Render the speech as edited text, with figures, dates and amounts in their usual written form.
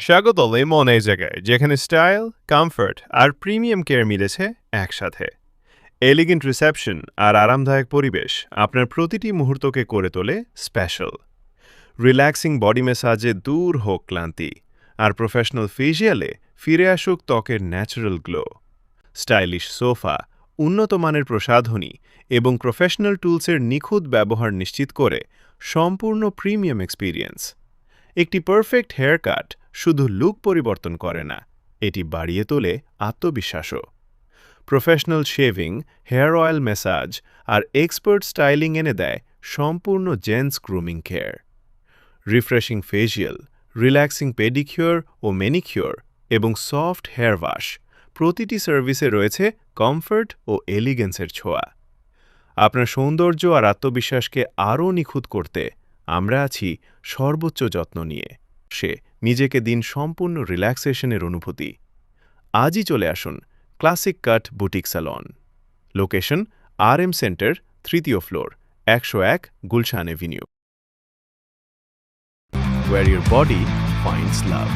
স্বাগত লেমন এই জায়গায় যেখানে স্টাইল, কমফর্ট আর প্রিমিয়াম কেয়ার মিলেছে একসাথে। এলিগেন্ট রিসেপশন আর আরামদায়ক পরিবেশ আপনার প্রতিটি মুহূর্তকে করে তোলে স্পেশাল। রিল্যাক্সিং বডি ম্যাসাজে দূর হোক ক্লান্তি, আর প্রফেশনাল ফেসিয়ালে ফিরে আসুক ত্বকের ন্যাচারাল গ্লো। স্টাইলিশ সোফা, উন্নত মানের প্রসাধনী এবং প্রফেশনাল টুলসের নিখুঁত ব্যবহার নিশ্চিত করে সম্পূর্ণ প্রিমিয়াম এক্সপিরিয়েন্স। একটি পারফেক্ট হেয়ার কাট শুধু লুক পরিবর্তন করে না, এটি বাড়িয়ে তোলে আত্মবিশ্বাসও। Professional shaving, hair oil massage আর এক্সপার্ট স্টাইলিং এনে দেয় সম্পূর্ণ gents grooming care. Refreshing facial, relaxing pedicure ও ম্যানিকিউর এবং সফট হেয়ার ওয়াশ, প্রতিটি সার্ভিসে রয়েছে কমফর্ট ও এলিগেন্সের ছোঁয়া। আপনার সৌন্দর্য আর আত্মবিশ্বাসকে আরও নিখুঁত করতে আমরা আছি সর্বোচ্চ যত্ন নিয়ে। নিজেকে দিন সম্পূর্ণ রিল্যাক্সেশনের অনুভূতি। আজই চলে আসুন classic cut boutique salon. Location RM centre, 3য় floor, 101 Gulshan avenue, where your body finds love.